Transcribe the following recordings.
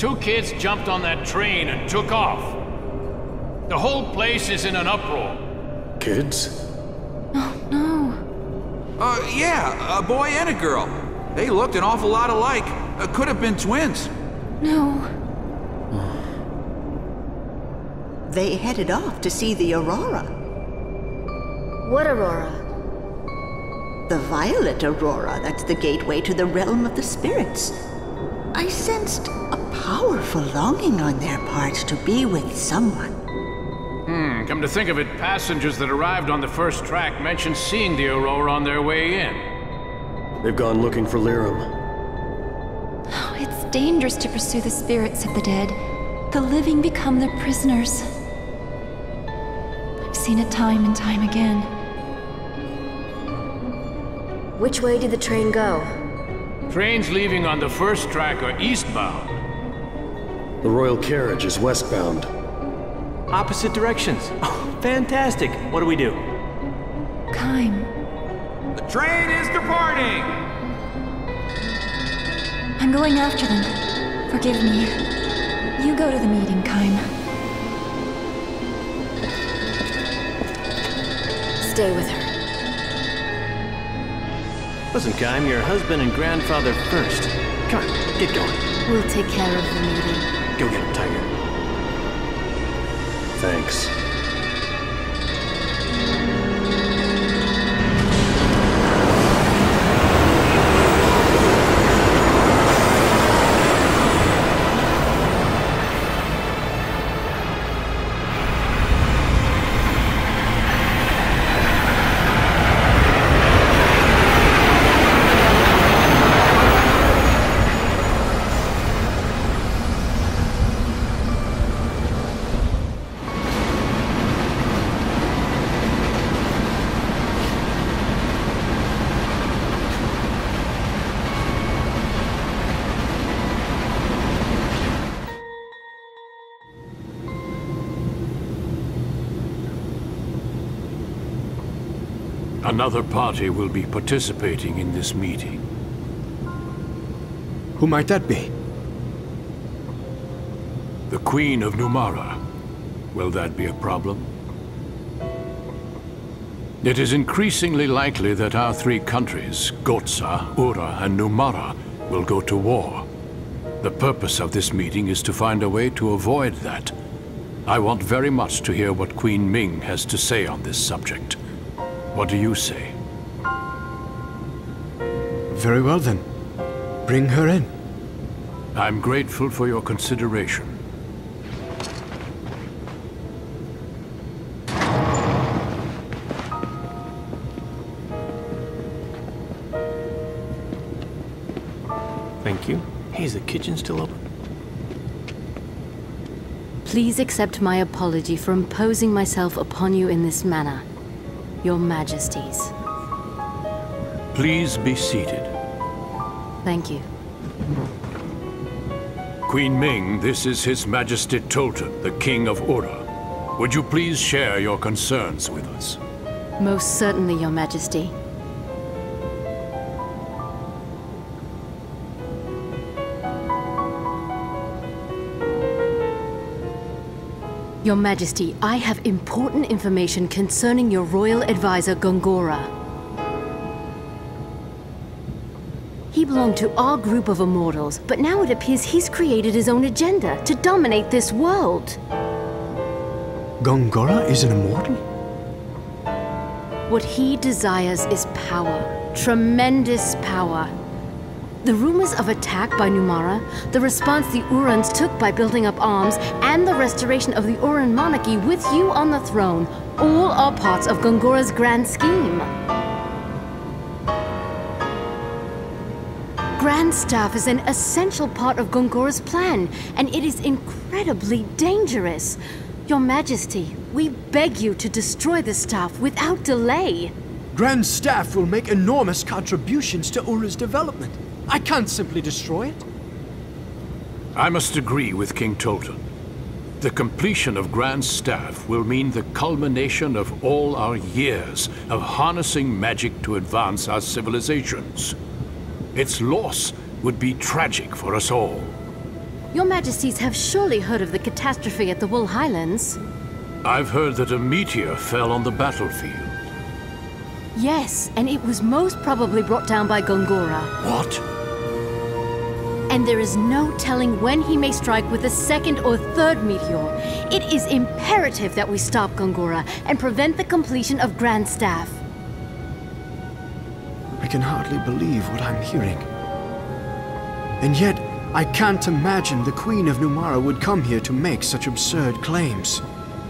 2 kids jumped on that train and took off. The whole place is in an uproar. Kids? Oh, no. Yeah, a boy and a girl. They looked an awful lot alike. Could have been twins. No. They headed off to see the aurora. What aurora? The violet aurora, that's the gateway to the realm of the spirits. I sensed a powerful longing on their parts to be with someone. Come to think of it, passengers that arrived on the first track mentioned seeing the aurora on their way in. They've gone looking for Lyrum. Oh, it's dangerous to pursue the spirits of the dead. The living become their prisoners. I've seen it time and time again. Which way did the train go? Trains leaving on the first track are eastbound. The royal carriage is westbound. Opposite directions. Oh, fantastic. What do we do? Kaim. The train is departing! I'm going after them. Forgive me. You go to the meeting, Kaim. Stay with her. Listen, Kaim, your husband and grandfather first. Come on, get going. We'll take care of the meeting. Go get him, Tiger. Thanks. Another party will be participating in this meeting. Who might that be? The Queen of Numara. Will that be a problem? It is increasingly likely that our 3 countries, Gotza, Ura, and Numara, will go to war. The purpose of this meeting is to find a way to avoid that. I want very much to hear what Queen Ming has to say on this subject. What do you say? Very well then. Bring her in. I'm grateful for your consideration. Thank you. Hey, is the kitchen still open? Please accept my apology for imposing myself upon you in this manner. Your Majesties. Please be seated. Thank you. Queen Ming, this is His Majesty Tolton, the King of Ura. Would you please share your concerns with us? Most certainly, Your Majesty. Your Majesty, I have important information concerning your royal advisor, Gongora. He belonged to our group of immortals, but now it appears he's created his own agenda to dominate this world. Gongora is an immortal? What he desires is power. Tremendous power. The rumors of attack by Numara, the response the Urans took by building up arms, and the restoration of the Uran monarchy with you on the throne, all are parts of Gongora's grand scheme. Grand Staff is an essential part of Gongora's plan, and it is incredibly dangerous. Your Majesty, we beg you to destroy the staff without delay. Grand Staff will make enormous contributions to Ura's development. I can't simply destroy it. I must agree with King Tolton. The completion of Grand Staff will mean the culmination of all our years of harnessing magic to advance our civilizations. Its loss would be tragic for us all. Your Majesties have surely heard of the catastrophe at the Wool Highlands. I've heard that a meteor fell on the battlefield. Yes, and it was most probably brought down by Gongora. What? And there is no telling when he may strike with a second or third meteor. It is imperative that we stop Gongora and prevent the completion of Grand Staff. I can hardly believe what I'm hearing. And yet, I can't imagine the Queen of Numara would come here to make such absurd claims.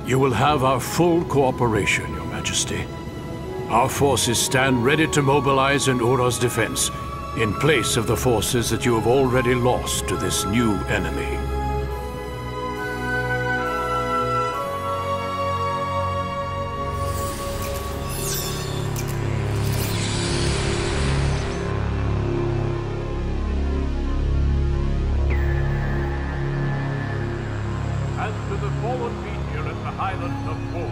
You will have our full cooperation, Your Majesty. Our forces stand ready to mobilize in Ura's defense, in place of the forces that you have already lost to this new enemy. As to the fallen meteor at the Highlands of Wool,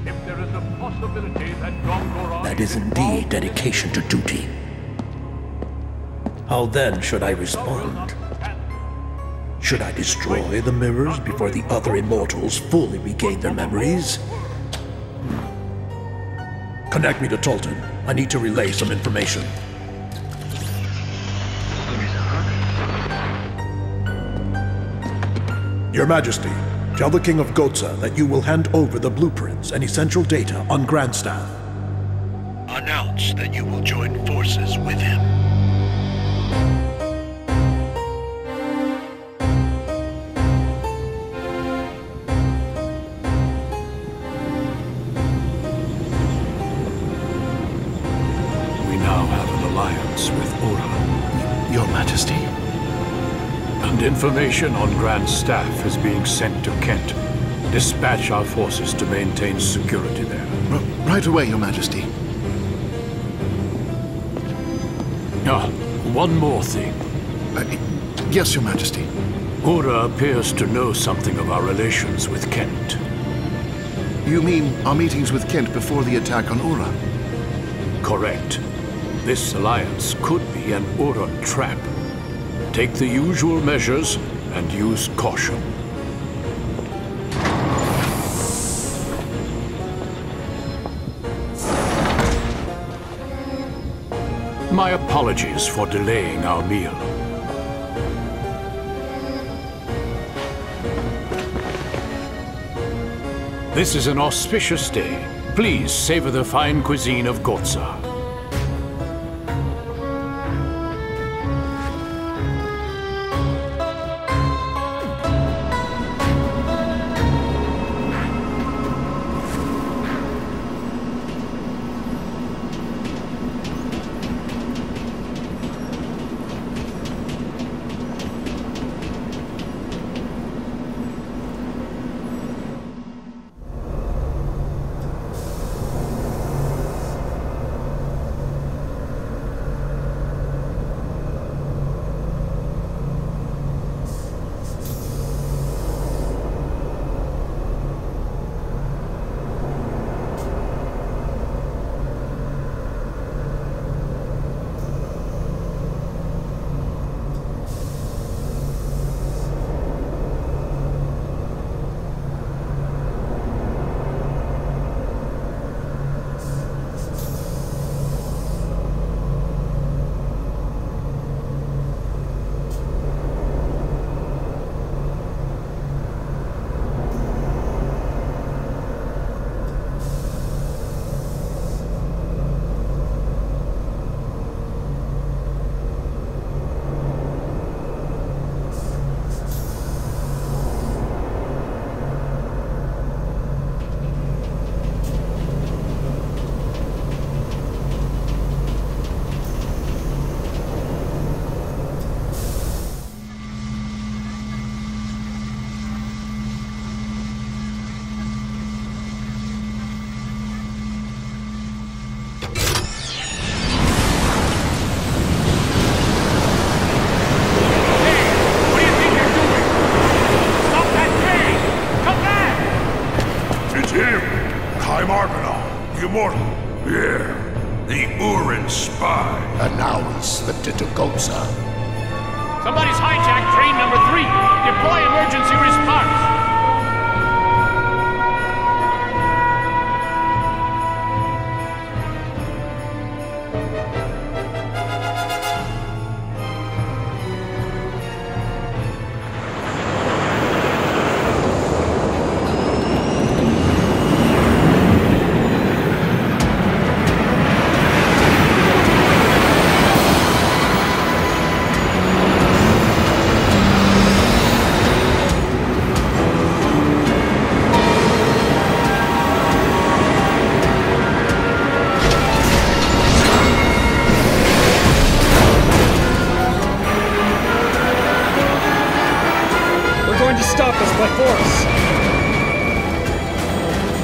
if there is a possibility that Gongora... That is indeed dedication to duty. How then should I respond? Should I destroy the mirrors before the other immortals fully regain their memories? Connect me to Tolton. I need to relay some information. Your Majesty, tell the King of Gotza that you will hand over the blueprints and essential data on Grandstaff. Announce that you will join forces with him. We now have an alliance with Ura. Your Majesty? And information on Grand Staff is being sent to Kent. Dispatch our forces to maintain security there. Right away, Your Majesty. One more thing. Yes, Your Majesty. Ura appears to know something of our relations with Kent. You mean our meetings with Kent before the attack on Ura? Correct. This alliance could be an Ura trap. Take the usual measures and use caution. My apologies for delaying our meal. This is an auspicious day. Please savor the fine cuisine of Gotza. immortal? Yeah, the Uran spy. And now he slipped into Gotza. Somebody's hijacked train number 3. Deploy emergency response.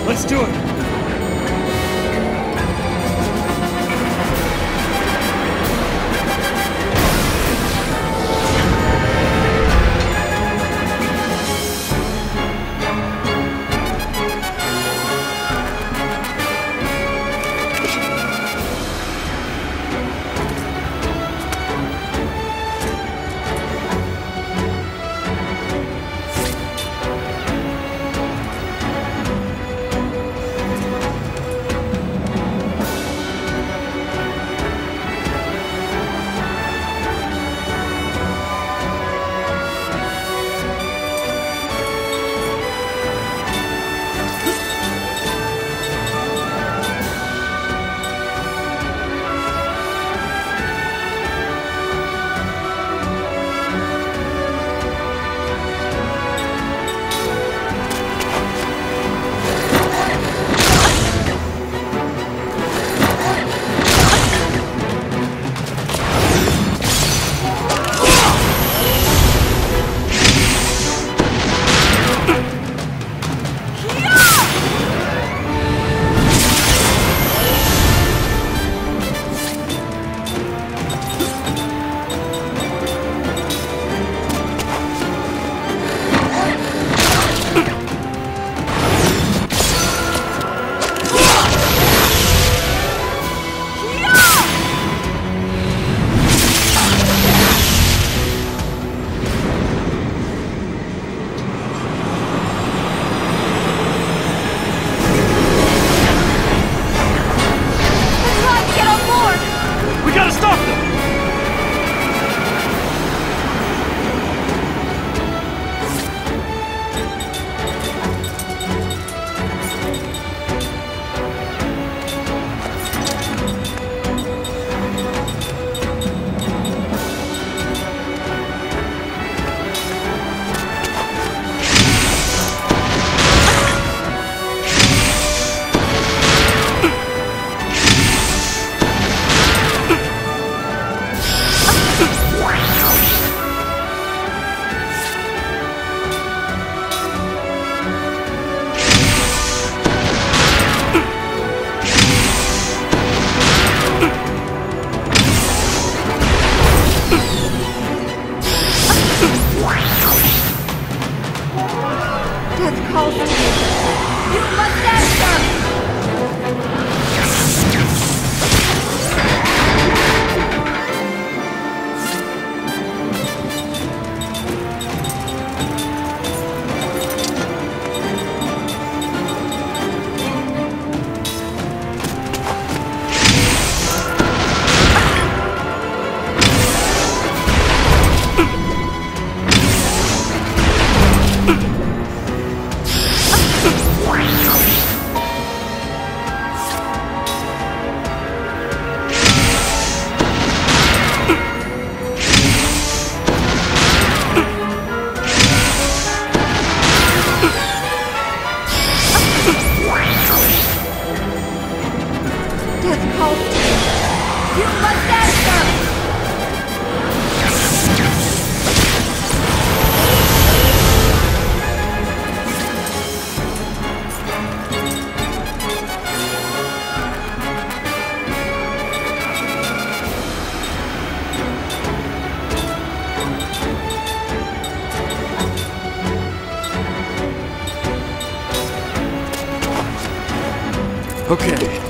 Let's do it! Okay.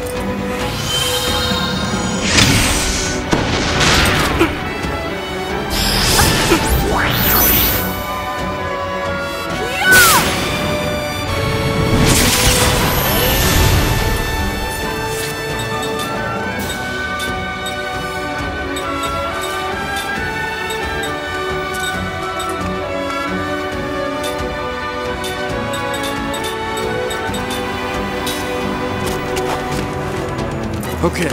Okay.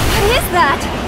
What is that?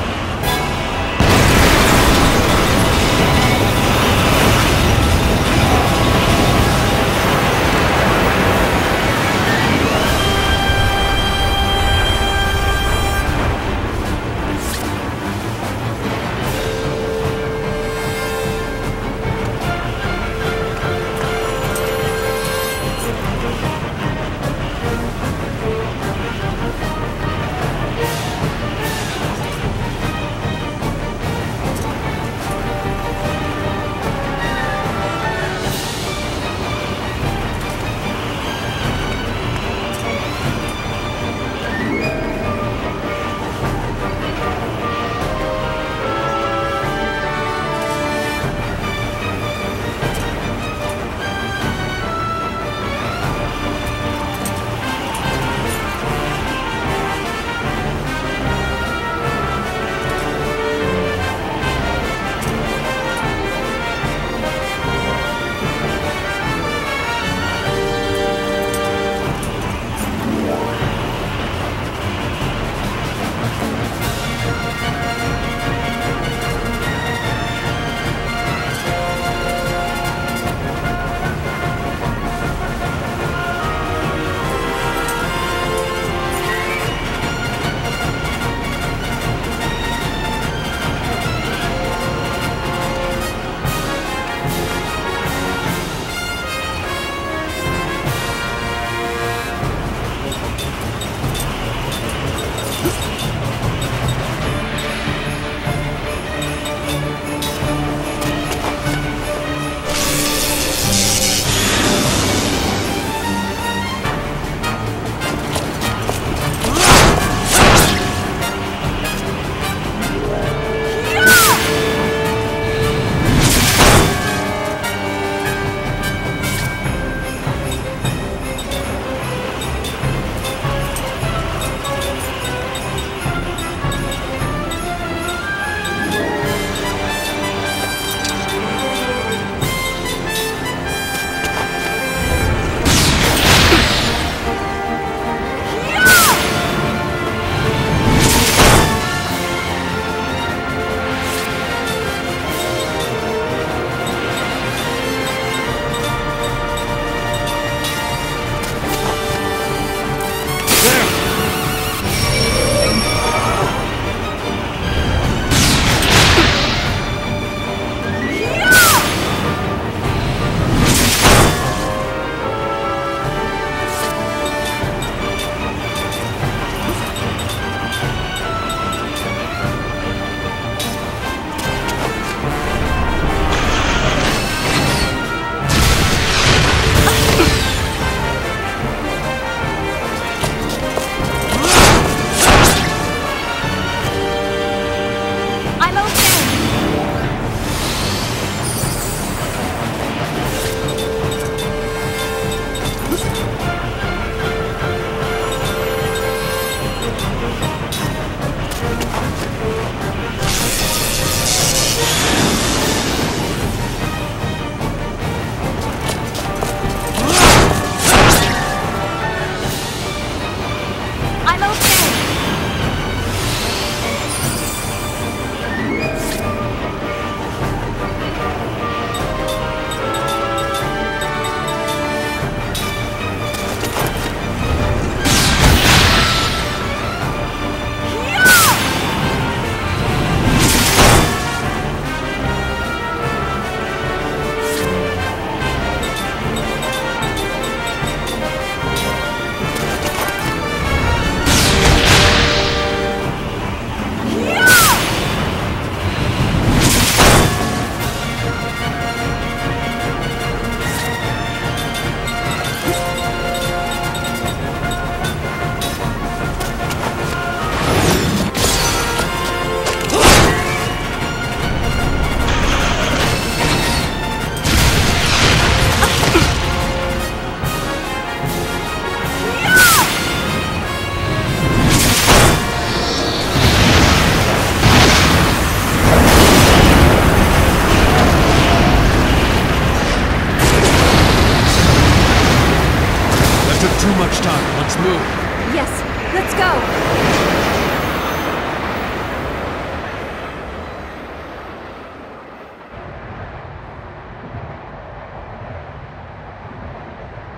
I'm okay.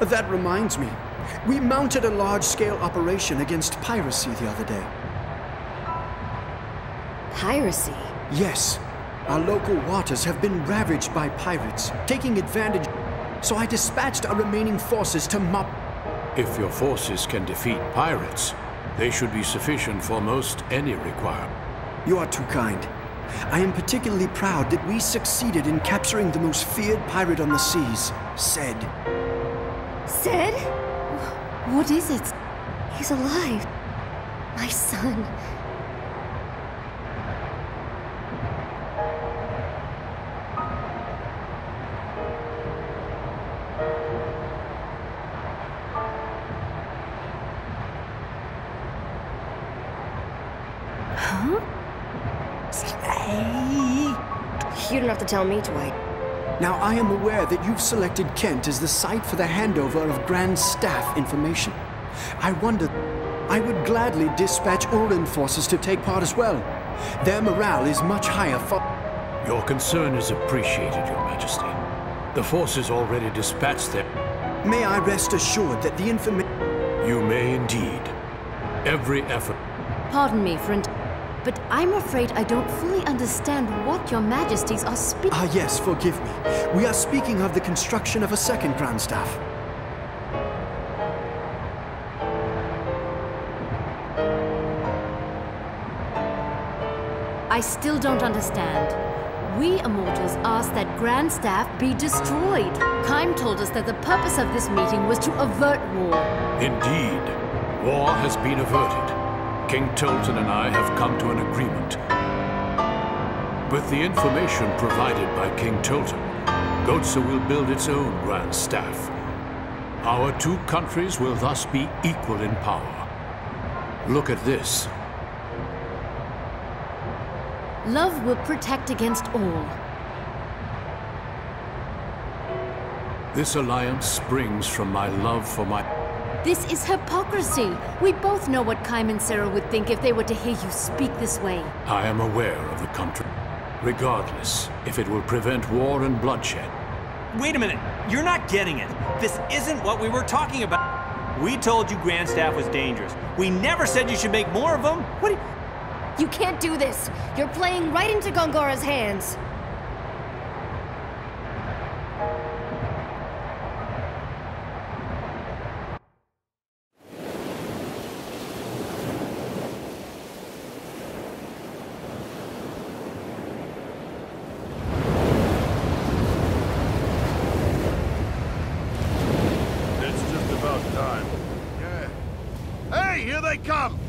That reminds me. We mounted a large-scale operation against piracy the other day. Piracy? Yes. Our local waters have been ravaged by pirates, taking advantage. So I dispatched our remaining forces to mop. If your forces can defeat pirates, they should be sufficient for most any requirement. You are too kind. I am particularly proud that we succeeded in capturing the most feared pirate on the seas, Ced. Ced? What is it? He's alive. My son. Huh? You don't have to tell me to wait. Now, I am aware that you've selected Kent as the site for the handover of Grand Staff information. I wonder... I would gladly dispatch Uran forces to take part as well. Their morale is much higher for... Your concern is appreciated, Your Majesty. The forces already dispatched them. May I rest assured that the information... You may indeed. Every effort... Pardon me, friend, but I'm afraid I don't fully understand what Your Majesties are speaking... Ah, yes, forgive me. We are speaking of the construction of a second Grand Staff. I still don't understand. We immortals asked that Grand Staff be destroyed. Kaim told us that the purpose of this meeting was to avert war. Indeed. War has been averted. King Tolton and I have come to an agreement. With the information provided by King Tolton, Gotza will build its own Grand Staff. Our two countries will thus be equal in power. Look at this. Love will protect against all. This alliance springs from my love for my... This is hypocrisy. We both know what Kaim and Sarah would think if they were to hear you speak this way. I am aware of the country. Regardless, if it will prevent war and bloodshed. Wait a minute. You're not getting it. This isn't what we were talking about. We told you Grand Staff was dangerous. We never said you should make more of them. What do you... You can't do this. You're playing right into Gongora's hands. It's just about time. Yeah. Hey, here they come!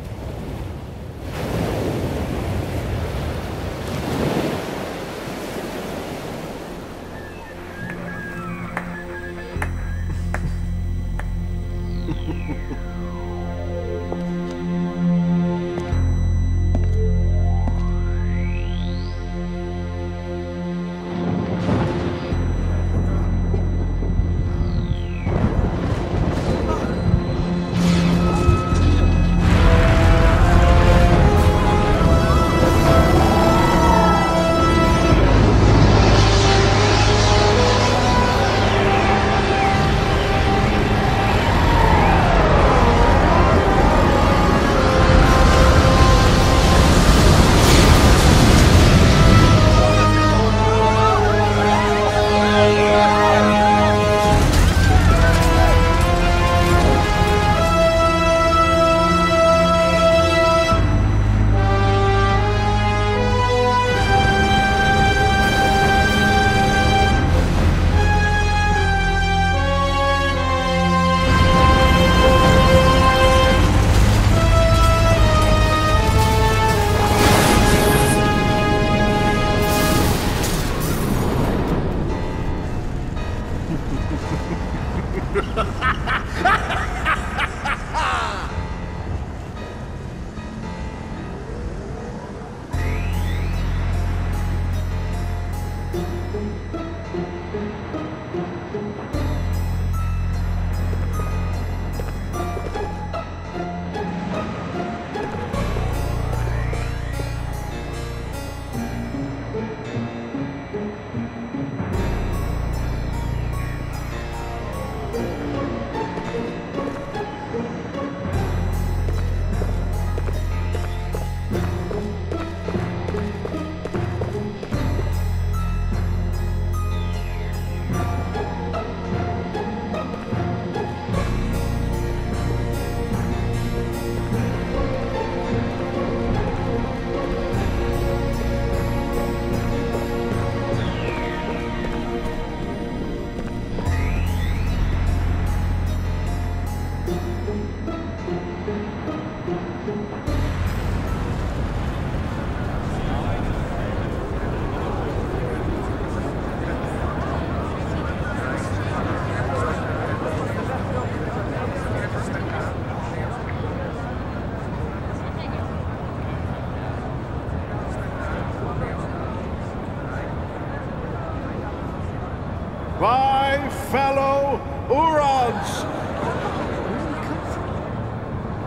My fellow Urans!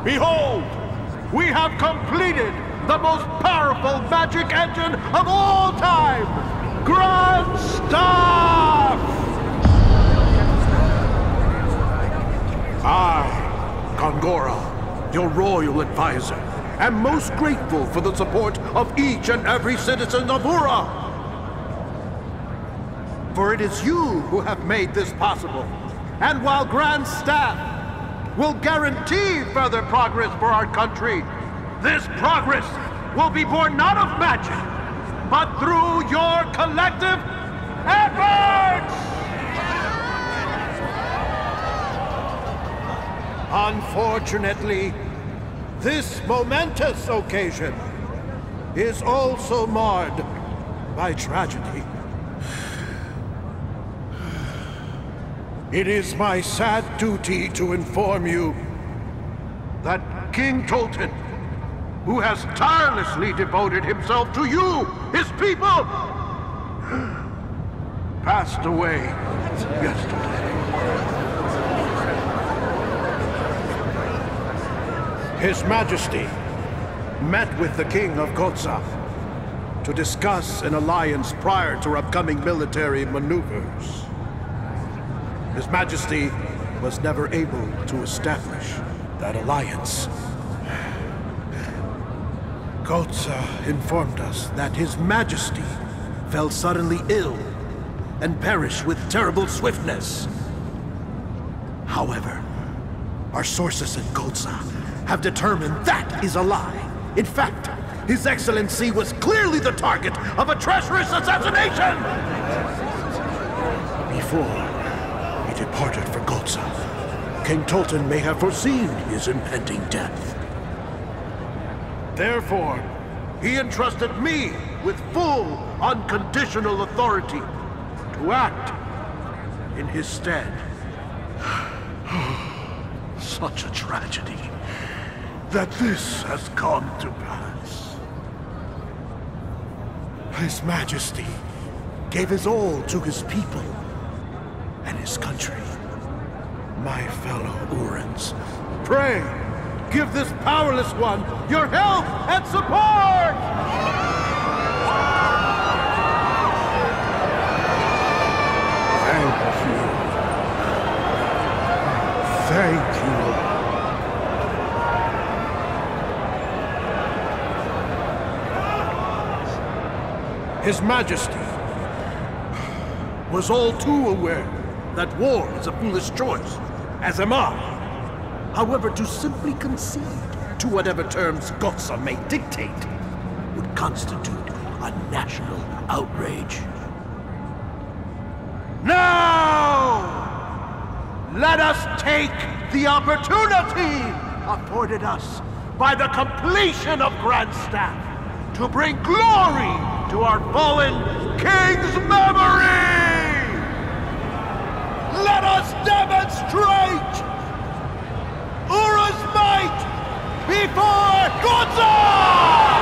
Behold! We have completed the most powerful magic engine of all time! Grand Staff! I, Gongora, your royal advisor, am most grateful for the support of each and every citizen of Ura. For it is you who have made this possible. And while Grand Staff will guarantee further progress for our country, this progress will be born not of magic, but through your collective efforts! Unfortunately, this momentous occasion is also marred by tragedy. It is my sad duty to inform you that King Tolton, who has tirelessly devoted himself to you, his people, passed away yesterday. His Majesty met with the King of Gotza to discuss an alliance prior to upcoming military maneuvers. His Majesty was never able to establish that alliance. Gotza informed us that His Majesty fell suddenly ill and perished with terrible swiftness. However, our sources in Gotza have determined that is a lie. In fact, His Excellency was clearly the target of a treacherous assassination! Before he departed for Gotza, King Tolton may have foreseen his impending death. Therefore, he entrusted me with full, unconditional authority to act in his stead. Such a tragedy that this has come to pass. His Majesty gave his all to his people and his country. My fellow Urans, pray, give this powerless one your help and support! Thank you. His Majesty was all too aware that war is a foolish choice, as am I. However, to simply concede to whatever terms Gotza may dictate would constitute a national outrage. Now, let us take the opportunity afforded us by the completion of Grand Staff to bring glory to our fallen king's memory! Let us demonstrate Ura's might before Gotza!